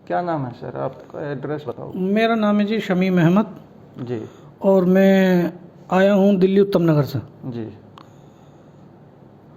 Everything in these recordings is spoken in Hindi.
क्या नाम है सर, आपका एड्रेस बताओ। मेरा नाम है जी शमीम अहमद जी और मैं आया हूँ दिल्ली उत्तम नगर से। जी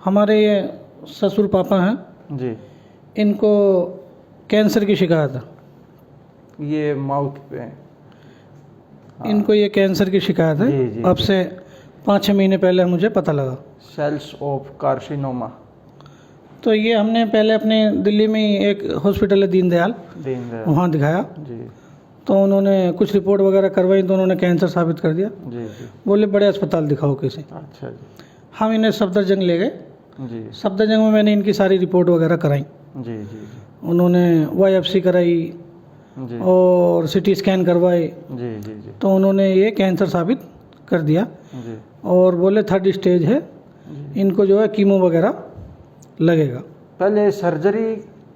हमारे ये ससुर पापा हैं, जी। इनको कैंसर की शिकायत है। ये माउथ पे। हाँ। इनको ये कैंसर की शिकायत है। जी, जी, अब जी। से 5-6 महीने पहले मुझे पता लगा। Cells of carcinoma. तो ये हमने पहले अपने दिल्ली में ही एक हॉस्पिटल है दीनदयाल, दीनदयाल। वहाँ दिखाया। जी तो उन्होंने कुछ रिपोर्ट वगैरह करवाई तो उन्होंने कैंसर साबित कर दिया। जी जी। बोले बड़े अस्पताल दिखाओ किसी। अच्छा जी। हम इन्हें सफदरजंग ले गए। जी सफदरजंग में मैंने इनकी सारी रिपोर्ट वगैरह कराई। जी जी जी उन्होंने वाईएफसी कराई जी और सिटी स्कैन करवाए, जी जी जी तो उन्होंने ये कैंसर साबित कर दिया जी और बोले 3rd स्टेज है, जी। इनको जो है कीमो वगैरह लगेगा। पहले सर्जरी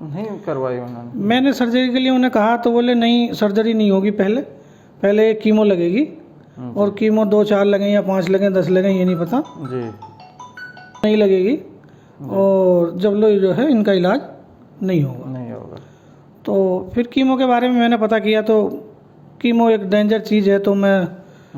नहीं करवाई उन्होंने? मैंने सर्जरी के लिए उन्हें कहा तो बोले नहीं, सर्जरी नहीं होगी, पहले कीमो लगेगी। और कीमो 2-4 लगें या 5 लगें 10 लगें ये नहीं पता, जी नहीं लगेगी। और जब लो जो है इनका इलाज नहीं होगा। नहीं होगा। तो फिर कीमो के बारे में मैंने पता किया तो कीमो एक डेंजर चीज़ है, तो मैं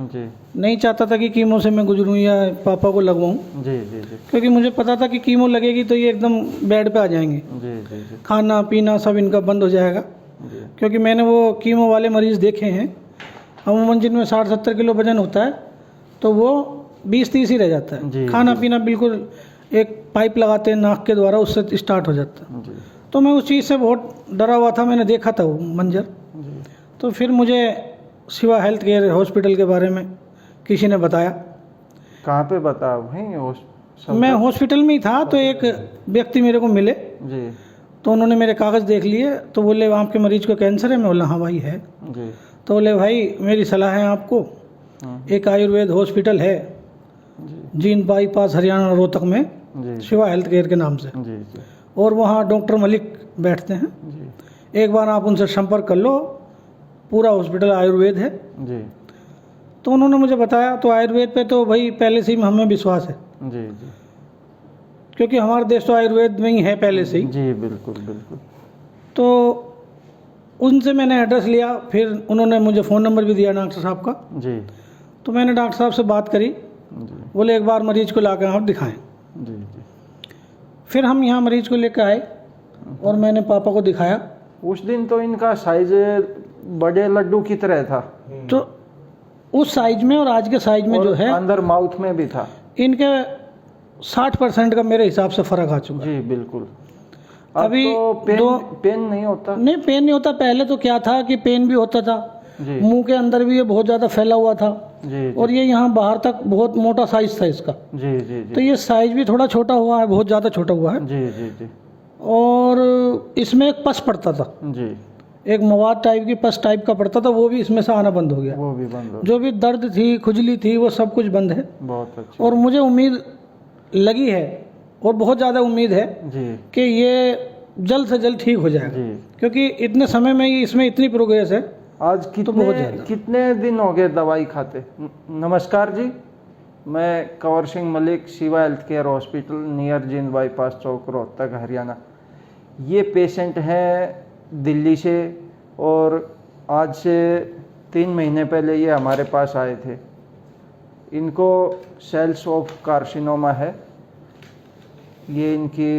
जी नहीं चाहता था कि कीमो से मैं गुजरूं या पापा को लगवाऊं, जी जी जी क्योंकि मुझे पता था कि कीमो लगेगी तो ये एकदम बेड पे आ जाएंगे, जी जी जी खाना पीना सब इनका बंद हो जाएगा। जी क्योंकि मैंने वो कीमो वाले मरीज़ देखे हैं, अमूमन जिनमें 60-70 किलो वजन होता है तो वो 20-30 ही रह जाता जी, है। खाना जी। पीना बिल्कुल एक पाइप लगाते हैं नाक के द्वारा, उससे स्टार्ट हो जाता है। जी तो मैं उस चीज़ से बहुत डरा हुआ था, मैंने देखा था वो मंजर। जी। तो फिर मुझे शिवा हेल्थ केयर हॉस्पिटल के बारे में किसी ने बताया। कहाँ पे बता वहीं हो मैं हॉस्पिटल में ही था तो एक व्यक्ति मेरे को मिले, जी तो उन्होंने मेरे कागज़ देख लिए, तो बोले आपके मरीज को कैंसर है? मैं बोला हाँ भाई है। जी तो बोले भाई मेरी सलाह है आपको, एक आयुर्वेद हॉस्पिटल है जी जींद बाईपास हरियाणा रोहतक में, जी शिवा हेल्थ केयर के नाम से, जी जी और वहाँ डॉक्टर मलिक बैठते हैं। जी एक बार आप उनसे संपर्क कर लो, पूरा हॉस्पिटल आयुर्वेद है। जी तो उन्होंने मुझे बताया, तो आयुर्वेद पे तो भाई पहले से ही हमें विश्वास है, जी जी क्योंकि हमारा देश तो आयुर्वेद में ही है पहले से ही। जी बिल्कुल बिल्कुल। तो उनसे मैंने एड्रेस लिया, फिर उन्होंने मुझे फ़ोन नंबर भी दिया डॉक्टर साहब का। जी तो मैंने डॉक्टर साहब से बात करी, जी बोले एक बार मरीज को ला कर आप दिखाएं। जी जी। फिर हम यहाँ मरीज को लेकर आए और मैंने पापा को दिखाया। उस दिन तो इनका साइज बड़े लड्डू की तरह था, तो उस साइज में और आज के साइज में और जो है अंदर माउथ में भी था। इनके 60% का मेरे हिसाब से फ़र्क आ चुका है। जी बिल्कुल। अब अभी तो दो पेन नहीं होता। नहीं, पेन नहीं होता। पहले तो क्या था कि पेन भी होता था, जी मुंह के अंदर भी ये बहुत ज़्यादा फैला हुआ था, जी और ये यहाँ बाहर तक बहुत मोटा साइज था इसका। जी जी तो जी ये साइज भी थोड़ा छोटा हुआ है, बहुत ज़्यादा छोटा हुआ है। जी जी जी और इसमें एक पस पड़ता था, जी। एक मवाद टाइप की पस टाइप का पड़ता था, वो भी इसमें से आना बंद हो गया। वो भी बंद हो जो भी दर्द थी, खुजली थी, वो सब कुछ बंद है। बहुत अच्छा। और मुझे उम्मीद लगी है और बहुत ज़्यादा उम्मीद है जी कि ये जल्द से जल्द ठीक हो जाएगा, जी। क्योंकि इतने समय में ही इसमें इतनी प्रोग्रेस है। आज तो बहुत कितने ज़्यादा। कितने दिन हो गए दवाई खाते? नमस्कार जी, मैं Kanwar Singh Malik, Shiva health care hospital near Jind bypass चौक रोहतक हरियाणा। ये पेशेंट हैं दिल्ली से और आज से 3 महीने पहले ये हमारे पास आए थे। इनको सेल्स ऑफ कार्सिनोमा है। ये इनकी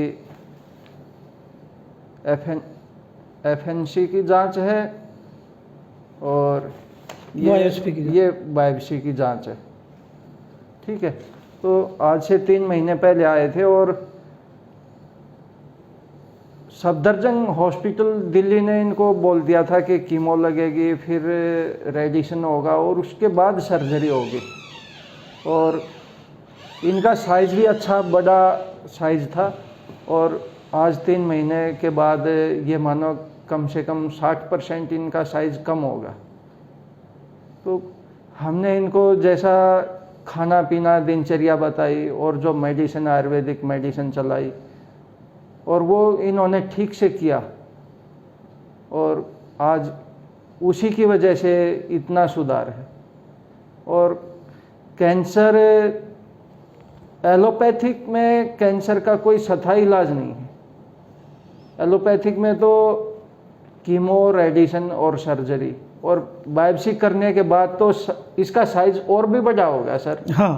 एफएनसी की जांच है और बायोप्सी की जांच। ये बायोप्सी की जांच है। ठीक है। तो आज से 3 महीने पहले आए थे और सफदरजंग हॉस्पिटल दिल्ली ने इनको बोल दिया था कि कीमो लगेगी, फिर रेडिएशन होगा और उसके बाद सर्जरी होगी। और इनका साइज़ भी अच्छा बड़ा साइज़ था और आज 3 महीने के बाद ये मानो कम से कम 60% इनका साइज़ कम होगा। तो हमने इनको जैसा खाना पीना दिनचर्या बताई और जो मेडिसिन आयुर्वेदिक मेडिसिन चलाई और वो इन्होंने ठीक से किया और आज उसी की वजह से इतना सुधार है। और कैंसर, एलोपैथिक में कैंसर का कोई स्थायी इलाज नहीं है। एलोपैथिक में तो कीमो, रेडिएशन और सर्जरी, और बायोप्सी करने के बाद तो इसका साइज और भी बड़ा होगा सर। हाँ,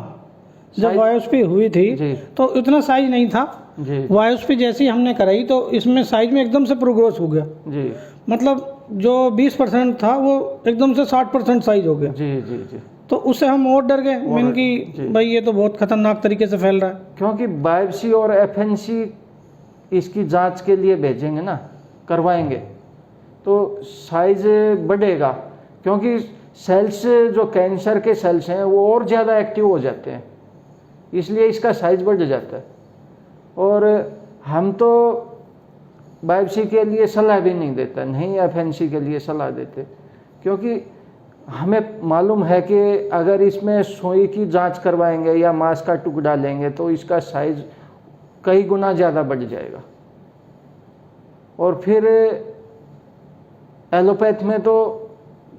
जब साइज- बायोप्सी हुई थी जी तो इतना साइज नहीं था। जी बायोप्सी जैसी हमने कराई तो इसमें साइज में एकदम से प्रोग्रेस हो गया। जी मतलब जो 20% था वो एकदम से 60% साइज हो गया। जी जी जी। तो उससे हम और डर गए, मैंने जी। कि भाई ये तो बहुत खतरनाक तरीके से फैल रहा है। क्योंकि बायोप्सी और एफएनसी इसकी जांच के लिए भेजेंगे ना, करवाएंगे, तो साइज बढ़ेगा, क्योंकि सेल्स जो कैंसर के सेल्स हैं वो और ज़्यादा एक्टिव हो जाते हैं, इसलिए इसका साइज बढ़ जाता है। और हम तो बायोप्सी के लिए सलाह भी नहीं देता, नहीं एफएनसी के लिए सलाह देते, क्योंकि हमें मालूम है कि अगर इसमें सुई की जांच करवाएंगे या मांस का टुकड़ा लेंगे तो इसका साइज कई गुना ज़्यादा बढ़ जाएगा। और फिर एलोपैथ में तो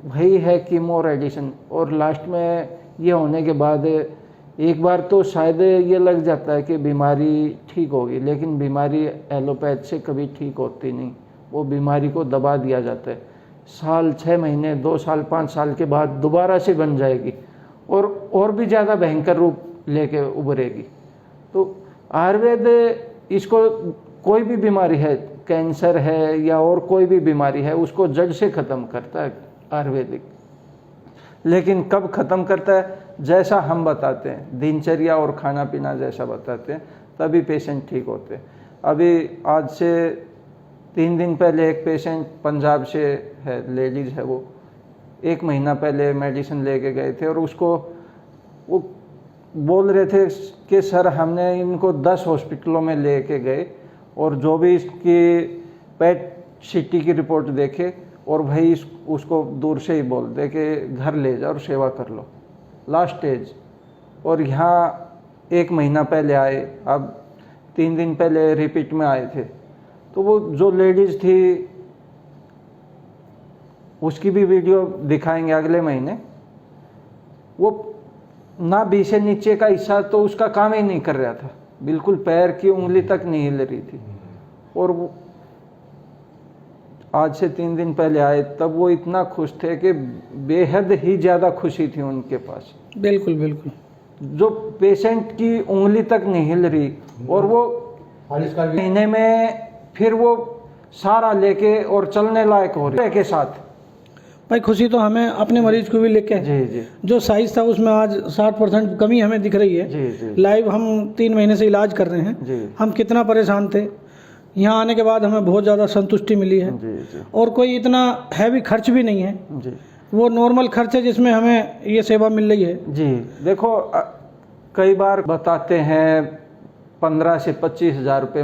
वही है कीमो, रेडिएशन, और लास्ट में ये होने के बाद एक बार तो शायद ये लग जाता है कि बीमारी ठीक होगी, लेकिन बीमारी एलोपैथ से कभी ठीक होती नहीं, वो बीमारी को दबा दिया जाता है। साल, 6 महीने, 2 साल, 5 साल के बाद दोबारा से बन जाएगी और भी ज़्यादा भयंकर रूप लेके उभरेगी। तो आयुर्वेद इसको, कोई भी बीमारी है, कैंसर है या और कोई भी बीमारी है, उसको जड़ से ख़त्म करता है आयुर्वेदिक। लेकिन कब ख़त्म करता है? जैसा हम बताते हैं, दिनचर्या और खाना पीना जैसा बताते हैं, तभी पेशेंट ठीक होते हैं। अभी आज से 3 दिन पहले एक पेशेंट पंजाब से है, लेडीज़ है, वो 1 महीना पहले मेडिसिन लेके गए थे और उसको वो बोल रहे थे कि सर हमने इनको 10 हॉस्पिटलों में लेके गए और जो भी इसकी पेट सीटी की रिपोर्ट देखे और भाई उसको दूर से ही बोल दे कि घर ले जाओ और सेवा कर लो, लास्ट स्टेज। और यहाँ 1 महीना पहले आए, अब 3 दिन पहले रिपीट में आए थे। तो वो जो लेडीज़ थी उसकी भी वीडियो दिखाएंगे अगले महीने। वो ना 20 से नीचे का हिस्सा तो उसका काम ही नहीं कर रहा था, बिल्कुल पैर की उंगली तक नहीं हिल रही थी। और वो आज से 3 दिन पहले आए, तब वो इतना खुश थे कि बेहद ही ज़्यादा खुशी थी उनके पास। बिल्कुल बिल्कुल। जो पेशेंट की उंगली तक नहीं हिल रही और वो महीने में फिर वो सारा लेके और चलने लायक हो रही के साथ। भाई खुशी तो हमें अपने मरीज को भी लेके है। जी जी जो साइज था उसमें आज 60% कमी हमें दिख रही है। जी जी लाइव हम 3 महीने से इलाज कर रहे हैं। जी हम कितना परेशान थे, यहाँ आने के बाद हमें बहुत ज़्यादा संतुष्टि मिली है। जी जी और कोई इतना हैवी खर्च भी नहीं है, जी वो नॉर्मल खर्च है जिसमें हमें ये सेवा मिल रही है। जी। देखो कई बार बताते हैं 15 से 25 हज़ार रुपये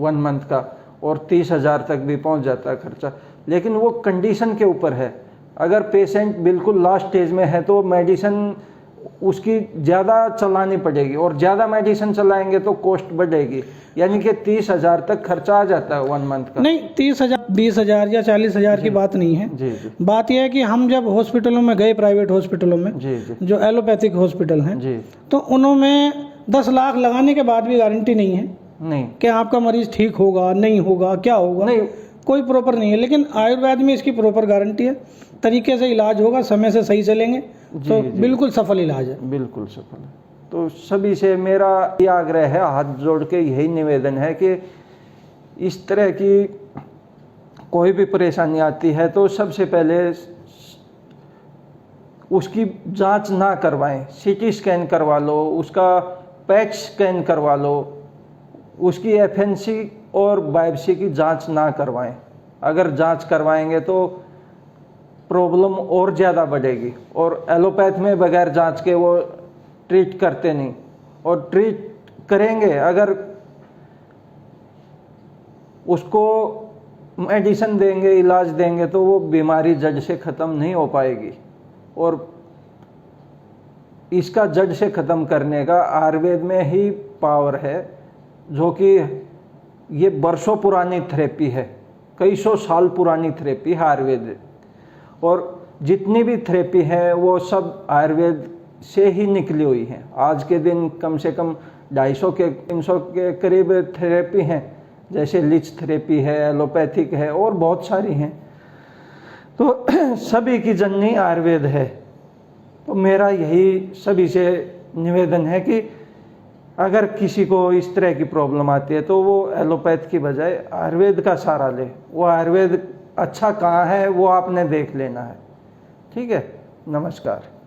1 मंथ का, और 30 हज़ार तक भी पहुंच जाता है खर्चा, लेकिन वो कंडीशन के ऊपर है। अगर पेशेंट बिल्कुल लास्ट स्टेज में है तो मेडिसिन उसकी ज़्यादा चलानी पड़ेगी, और ज़्यादा मेडिसिन चलाएंगे तो कॉस्ट बढ़ेगी, यानी कि 30 हज़ार तक खर्चा आ जाता है 1 मंथ का। नहीं, 30,000, 20,000 या 40,000 की बात नहीं है। जी जी बात यह है कि हम जब हॉस्पिटलों में गए, प्राइवेट हॉस्पिटलों में, जी जी जो एलोपैथिक हॉस्पिटल हैं, जी। तो उन्होंने 10 लाख लगाने के बाद भी गारंटी नहीं है नहीं कि आपका मरीज ठीक होगा, नहीं होगा, क्या होगा, नहीं, कोई प्रॉपर नहीं है। लेकिन आयुर्वेद में इसकी प्रॉपर गारंटी है, तरीके से इलाज होगा, समय से सही चलेंगे तो जी। बिल्कुल सफल इलाज है। बिल्कुल सफल है। तो सभी से मेरा ये आग्रह है, हाथ जोड़ के यही निवेदन है कि इस तरह की कोई भी परेशानी आती है तो सबसे पहले उसकी जांच ना करवाएं, सीटी स्कैन करवा लो, उसका पेट स्कैन करवा लो, उसकी एफएनसी और बायोप्सी की जांच ना करवाएं। अगर जांच करवाएंगे तो प्रॉब्लम और ज़्यादा बढ़ेगी। और एलोपैथ में बगैर जांच के वो ट्रीट करते नहीं, और ट्रीट करेंगे अगर उसको मेडिसिन देंगे, इलाज देंगे, तो वो बीमारी जड़ से ख़त्म नहीं हो पाएगी। और इसका जड़ से ख़त्म करने का आयुर्वेद में ही पावर है, जो कि ये बरसों पुरानी थेरेपी है, कई सौ साल पुरानी थेरेपी है आयुर्वेद। और जितनी भी थेरेपी है वो सब आयुर्वेद से ही निकली हुई हैं। आज के दिन कम से कम 250 के 300 के करीब थेरेपी हैं, जैसे लिच थेरेपी है, एलोपैथिक है और बहुत सारी हैं। तो सभी की जननी आयुर्वेद है। तो मेरा यही सभी से निवेदन है कि अगर किसी को इस तरह की प्रॉब्लम आती है तो वो एलोपैथ की बजाय आयुर्वेद का सहारा ले। वो आयुर्वेद अच्छा कहाँ है वो आपने देख लेना है। ठीक है, नमस्कार।